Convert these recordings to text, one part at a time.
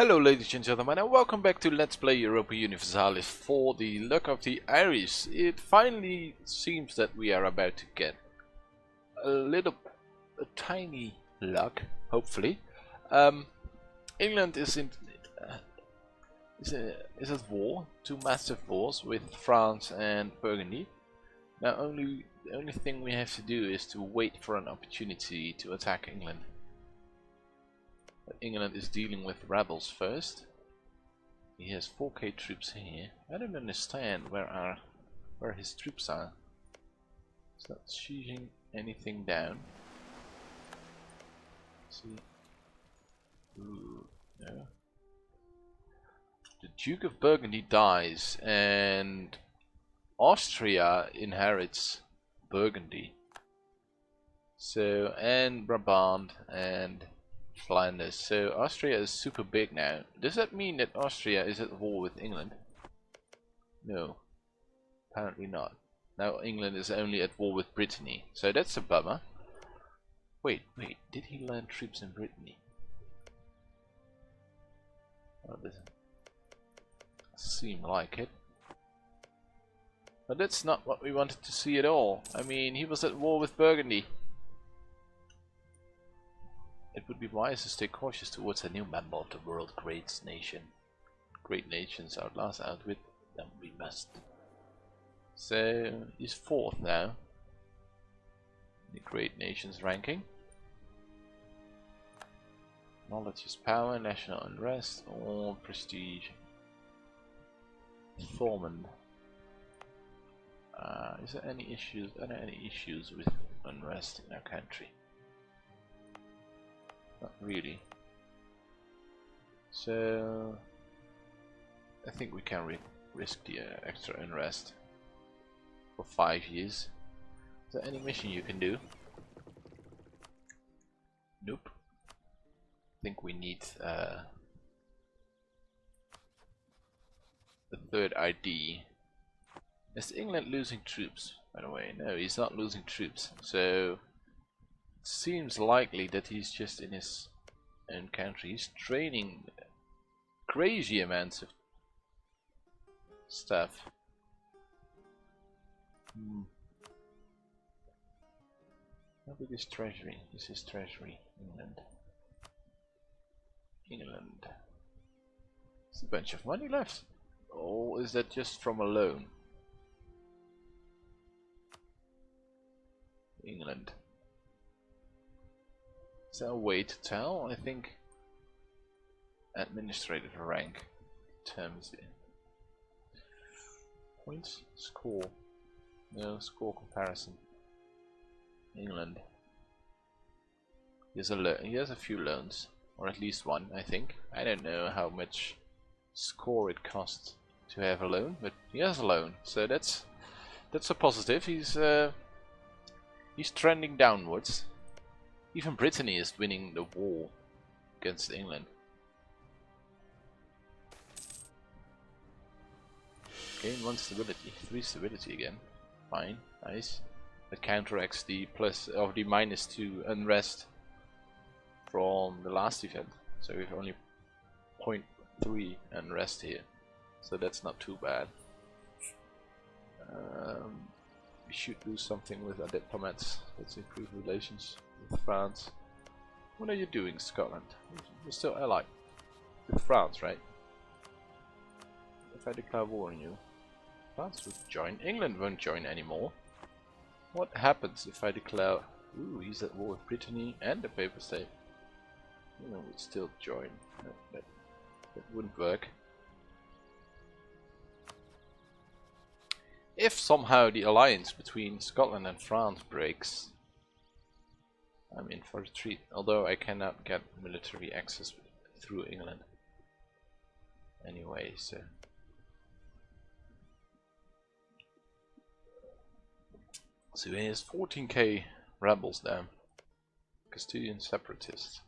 Hello ladies and gentlemen, and welcome back to Let's Play Europa Universalis for the Luck of the Irish. It finally seems that we are about to get a tiny luck, hopefully. England is at war, two massive wars with France and Burgundy. Now the only thing we have to do is to wait for an opportunity to attack England. England is dealing with rebels first. He has 4k troops here. I don't understand where his troops are. He's not shooting anything down. Let's see. Ooh, no. The Duke of Burgundy dies and Austria inherits Burgundy. So, and Brabant and Flanders. So Austria is super big now. Does that mean that Austria is at war with England? No, apparently not. Now England is only at war with Brittany, so that's a bummer. Wait, did he land troops in Brittany? Well, it doesn't seem like it. But that's not what we wanted to see at all. I mean, he was at war with Burgundy. It would be wise to stay cautious towards a new member of the world great nation. Great nations outlast outwit them we must. So he's fourth now. The great nations ranking. Knowledge is power, national unrest, or prestige. Thormund. Is there any issues? Are there any issues with unrest in our country? Not really. So I think we can risk the extra unrest for 5 years. Is there any mission you can do? Nope. I think we need the third ID. Is England losing troops, by the way? No, he's not losing troops. So seems likely that he's just in his own country. He's training crazy amounts of stuff. How big is treasury? This is treasury. England. There's a bunch of money left. Or is that just from a loan? England. Is there a way to tell? I think administrative rank terms it. Points? Score. No, score comparison. England. He has a few loans. Or at least one, I think. I don't know how much score it costs to have a loan, but he has a loan. So that's a positive. He's trending downwards. Even Brittany is winning the war against England. Gain 1 stability, 3 stability again. Fine, nice. That counteracts the -2 unrest from the last event. So we have only 0.3 unrest here. So that's not too bad. We should do something with our diplomats. Let's improve relations with France. What are you doing, Scotland? You're still allied with France, right? If I declare war on you, France would join. England won't join anymore. What happens if I declare... Ooh, he's at war with Brittany and the Paper State. England would still join. No, that wouldn't work. If somehow the alliance between Scotland and France breaks, I'm in for a treat, although I cannot get military access through England. Anyway, so... So he has 14k rebels there. Castilian separatists.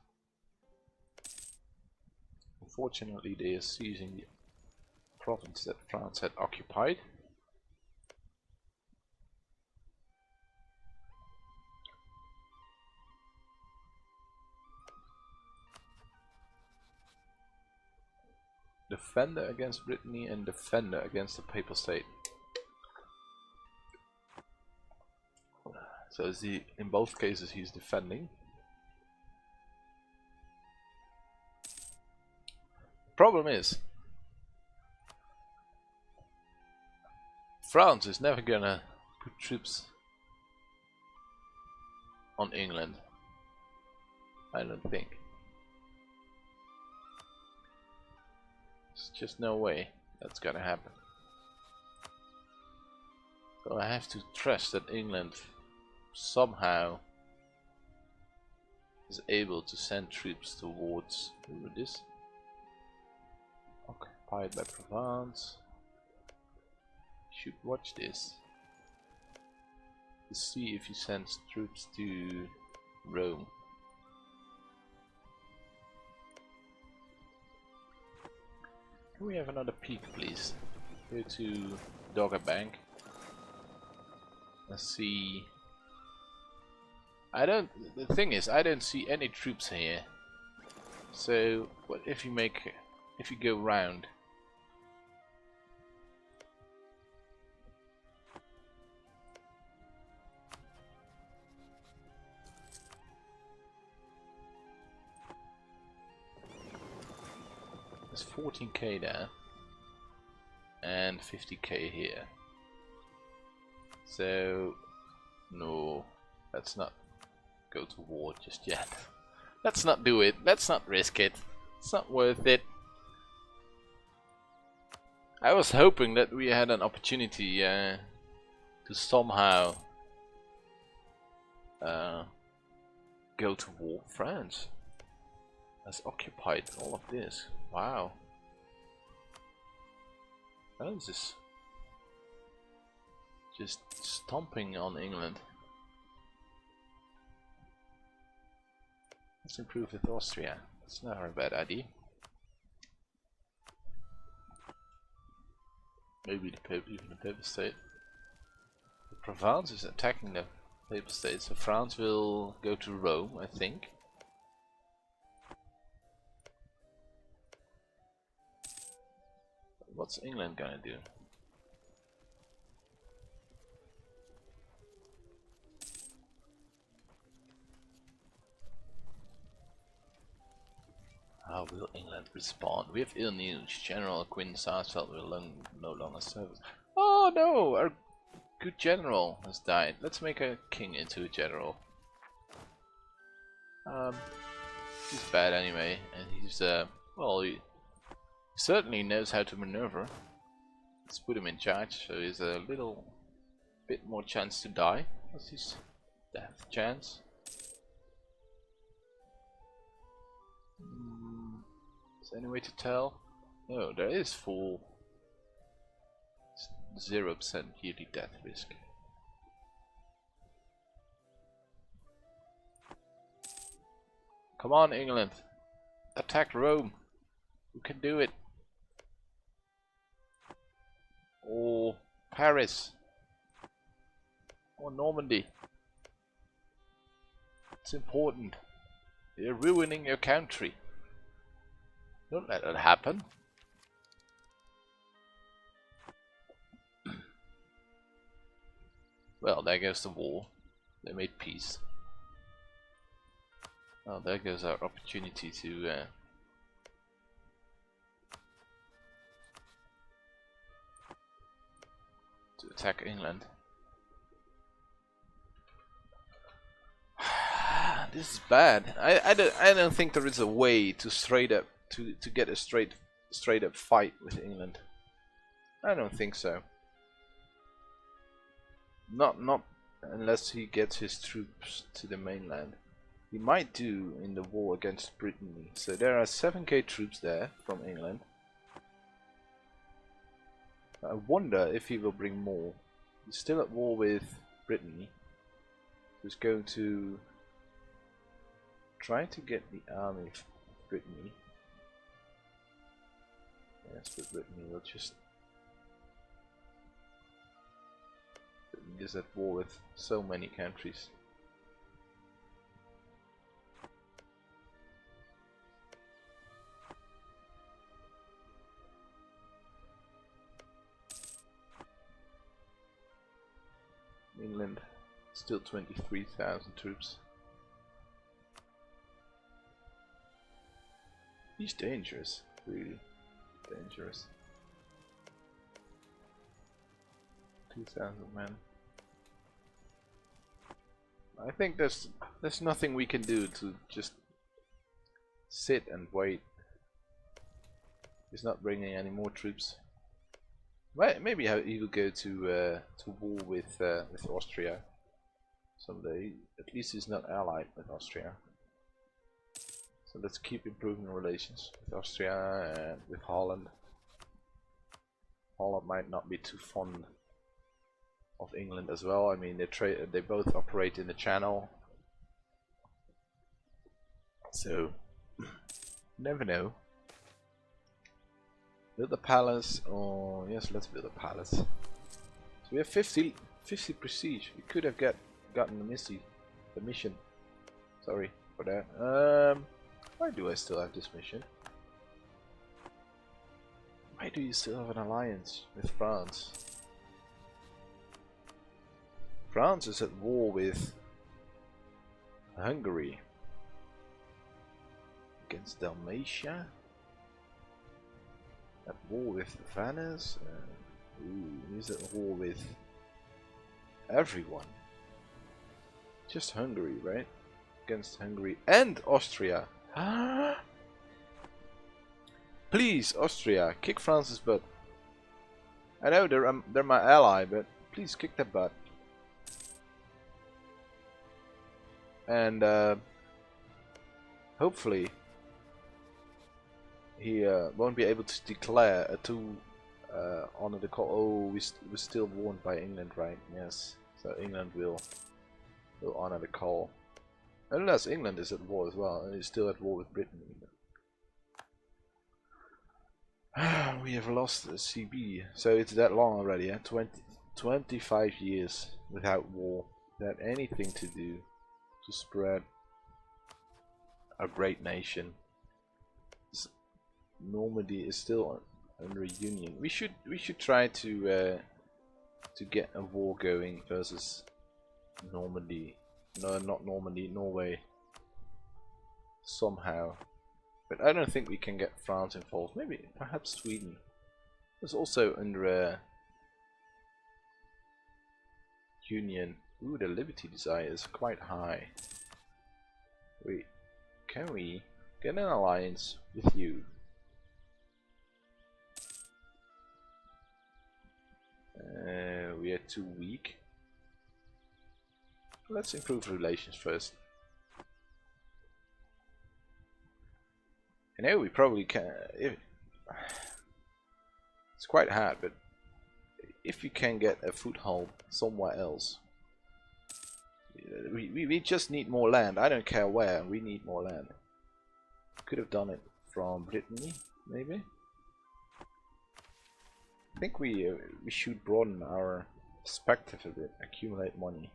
Unfortunately, they are seizing the province that France had occupied. defender against Brittany and defender against the Papal State. So is he, in both cases he's defending. Problem is, France is never gonna put troops on England. I don't think. There's just no way that's gonna happen. So I have to trust that England somehow is able to send troops towards who it is. Occupied by Provence. Should watch this to see if he sends troops to Rome. Can we have another peek, please? Go to Dogger Bank. Let's see. The thing is, I don't see any troops here. So, what if you go round? There's 14k there and 50k here. So no, let's not go to war just yet. Let's not do it. Let's not risk it. It's not worth it. I was hoping that we had an opportunity to somehow go to war. France has occupied all of this. Wow. France is just stomping on England. Let's improve with Austria. It's never a bad idea. Maybe even the Papal State. The Provence is attacking the Papal State, so France will go to Rome, I think. What's England gonna do? How will England respond? We have ill news. General Quinn Sarsfield will no longer serve us. Oh no! Our good general has died. Let's make a king into a general. He's bad anyway, and he's well, he certainly knows how to maneuver. Let's put him in charge, so he's a little bit more chance to die. What's his death chance? Is there any way to tell? No, there is full 0% yearly death risk. Come on, England! Attack Rome! You can do it! Or Paris! Or Normandy! It's important. You're ruining your country. Don't let that happen. Well, there goes the war. They made peace. Oh, there goes our opportunity to attack England. This is bad. I don't think there is a way to to get a straight up fight with England. I don't think so. Not unless he gets his troops to the mainland. He might do in the war against Brittany. So there are 7k troops there from England. I wonder if he will bring more. He's still at war with Brittany. He's going to try to get the army of Brittany. Yes, but Brittany will just... Brittany is at war with so many countries. England, still 23,000 troops. He's dangerous, really dangerous. 2,000 men. I think there's nothing we can do to just sit and wait. He's not bringing any more troops. Well, maybe he will go to war with Austria someday. At least he's not allied with Austria. So let's keep improving relations with Austria and with Holland. Holland might not be too fond of England as well. I mean, they both operate in the Channel, so never know. Build a palace. Oh yes, let's build a palace. So we have 50 prestige. We could have gotten the mission. Sorry for that. Why do I still have this mission? Why do you still have an alliance with France? France is at war with Hungary against Dalmatia. At war with Venice. He's at war with everyone. Just Hungary, right? Against Hungary and Austria. Please, Austria, kick France's butt. I know they're my ally, but please kick their butt. And hopefully he won't be able to declare to honor the call. Oh, we're still warned by England, right? Yes, so England will honor the call. Unless England is at war as well, and is still at war with Britain. We have lost the CB, so it's that long already. 25 years without war, without anything to do to spread a great nation. Normandy is still under union. We should try to get a war going versus Normandy. No, not Normandy, Norway. Somehow, but I don't think we can get France involved. Maybe, perhaps Sweden. It's also under a union. Ooh, the liberty desire is quite high. Can we get an alliance with you? We are too weak. Let's improve relations first. I know we probably can. It's quite hard, but if we can get a foothold somewhere else, we just need more land. I don't care where. We need more land. Could have done it from Brittany, maybe. I think we should broaden our perspective a bit. Accumulate money.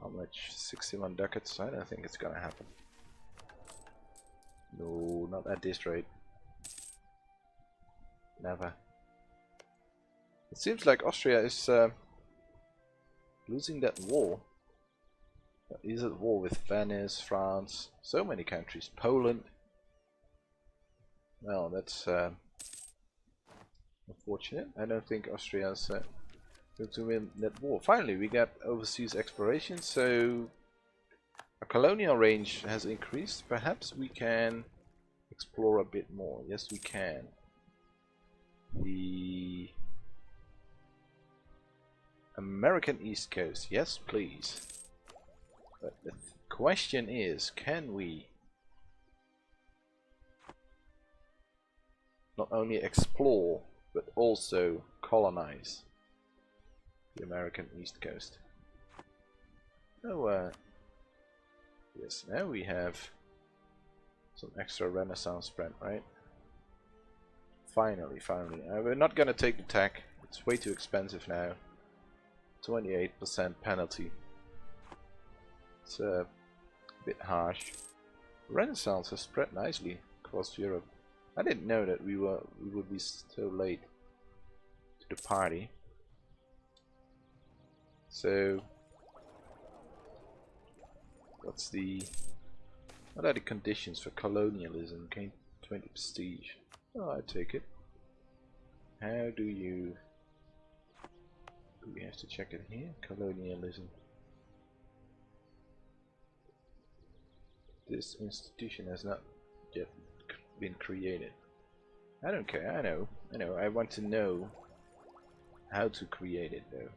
How much? 61 ducats? I don't think it's gonna happen. No, not at this rate. Never. It seems like Austria is losing that war. He's at war with Venice, France, so many countries. Poland. Well, that's unfortunate. I don't think Austria's going to win that war. Finally, we got overseas exploration, so our colonial range has increased. Perhaps we can explore a bit more. Yes, we can. The American East Coast. Yes, please. But the question is, can we not only explore, but also colonize the American East Coast? So, yes, now we have some extra Renaissance spread, right? Finally. We're not gonna take the tech. It's way too expensive now. 28% penalty. It's a bit harsh. Renaissance has spread nicely across Europe. I didn't know that we would be so late to the party. So, what are the conditions for colonialism? Gain 20 prestige. Oh, I take it. How do we have to check it here? Colonialism. This institution has not yet been created. I don't care, I know. I want to know how to create it though.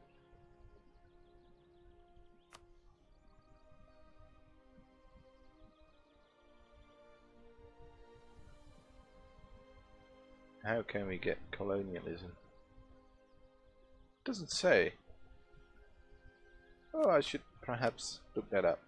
How can we get colonialism? Doesn't say. Oh, I should perhaps look that up.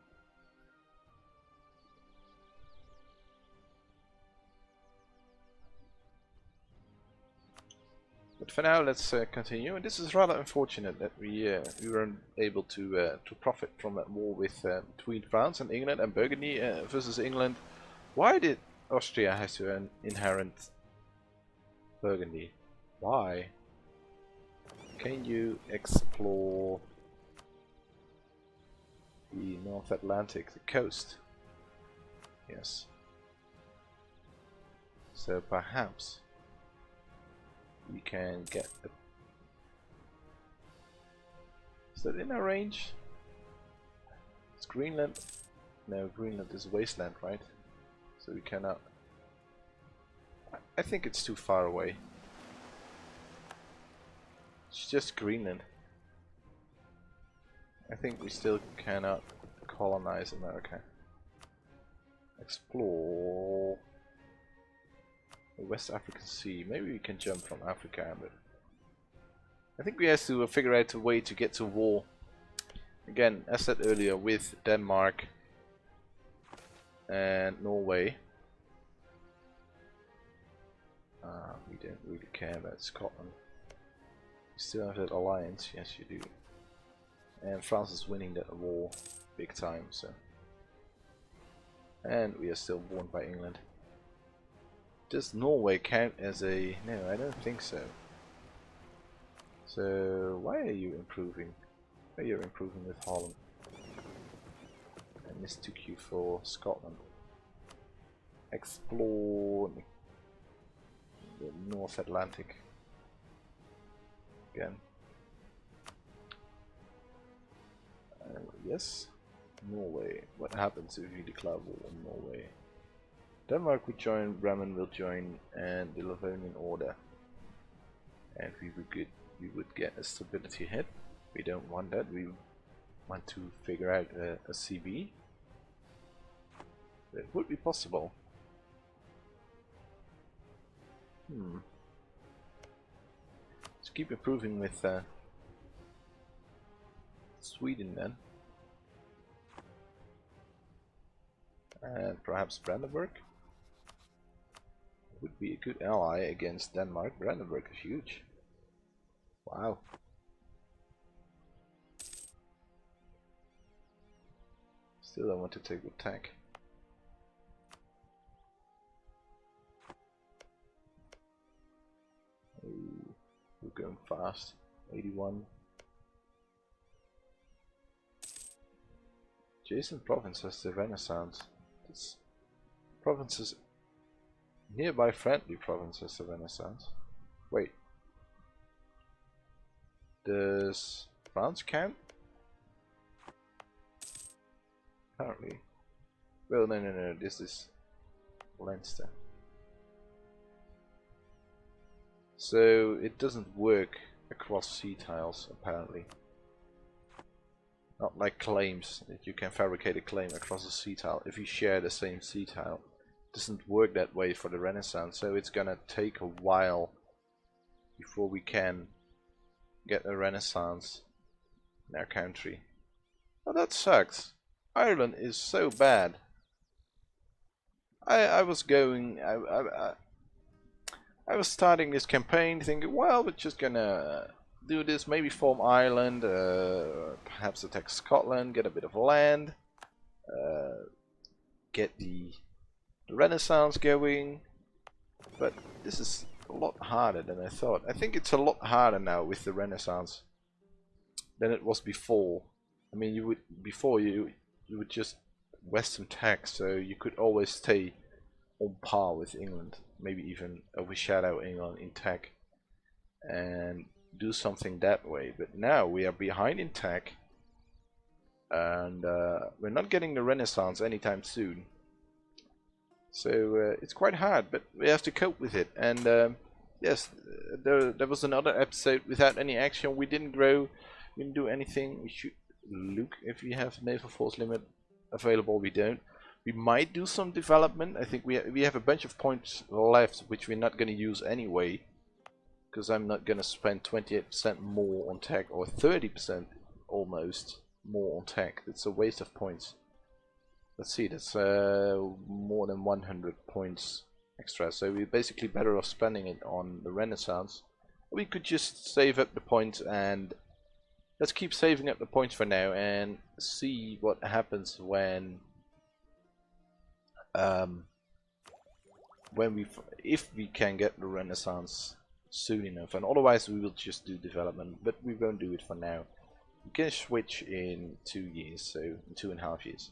But for now, let's continue. And this is rather unfortunate that we weren't able to profit from that war with between France and England and Burgundy versus England. Why did Austria have to inherit Burgundy? Why? Can you explore the North Atlantic, the coast? Yes. So perhaps we can get a... Is that in our range? It's Greenland. No, Greenland is wasteland, right? So we cannot... I think it's too far away. It's just Greenland. I think we still cannot colonize America. Explore the West African Sea. Maybe we can jump from Africa, but I think we have to figure out a way to get to war. Again, as said earlier, with Denmark and Norway. We don't really care about Scotland. You still have that alliance, yes you do. And France is winning that war big time, so. And we are still warned by England. Does Norway count as a... No, I don't think so. So, why are you improving? Oh, you're improving with Holland. And this took you for Scotland. Explore the North Atlantic. Again. Yes. Norway. What happens if we declare war on Norway? Denmark would join, Bremen will join, and the Livonian Order. And we would get a stability hit. We don't want that. We want to figure out a CB. It would be possible. Let's keep improving with Sweden then. And perhaps Brandenburg would be a good ally against Denmark. Brandenburg is huge. Wow. Still I want to take the attack. Ooh, we're going fast. 81. Adjacent province has the Renaissance. This provinces nearby friendly provinces the Renaissance. Wait. Does France count? Apparently. Well, no. This is Leinster. So it doesn't work across sea tiles, apparently. Not like claims, that you can fabricate a claim across a sea tile if you share the same sea tile. It doesn't work that way for the Renaissance, so it's gonna take a while before we can get a Renaissance in our country. Oh, that sucks. Ireland is so bad. I was going... I was starting this campaign thinking, well, we're just gonna do this, maybe form Ireland, perhaps attack Scotland, get a bit of land, get the Renaissance going. But this is a lot harder than I thought. I think it's a lot harder now with the Renaissance. than it was before. I mean, you would just Western tech, so you could always stay on par with England, maybe even overshadow England in tech, and do something that way. But now we are behind in tech, and we're not getting the Renaissance anytime soon. So it's quite hard, but we have to cope with it. And yes, there was another episode without any action. We didn't grow, we didn't do anything. We should look if we have naval force limit available. We don't. We might do some development. I think we have a bunch of points left, which we're not going to use anyway, because I'm not going to spend 28% more on tech, or 30% almost more on tech. It's a waste of points. Let's see, that's more than 100 points extra, so we're basically better off spending it on the Renaissance. We could just save up the points, and let's keep saving up the points for now and see what happens when if we can get the Renaissance soon enough. And otherwise we will just do development, but we won't do it for now. We can switch in 2 years, so in 2.5 years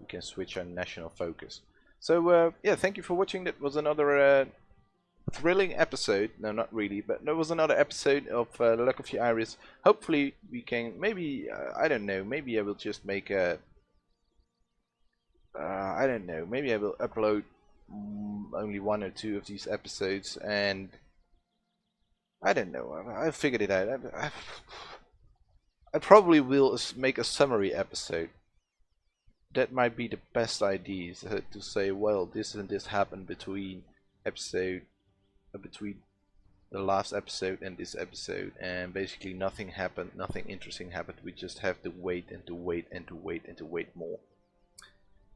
we can switch our national focus. So yeah, thank you for watching. That was another thrilling episode. No, not really, but there was another episode of The Luck of the Iris. Hopefully we can, maybe I don't know, maybe I will just make a I don't know, maybe I will upload only 1 or 2 of these episodes, and I don't know, I figured it out. I probably will make a summary episode. That might be the best idea, to say, well, this and this happened between the last episode and this episode, and basically nothing happened, nothing interesting happened. We just have to wait and to wait and to wait and to wait more.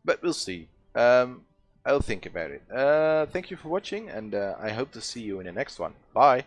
But we'll see. I'll think about it. Thank you for watching, and I hope to see you in the next one. Bye!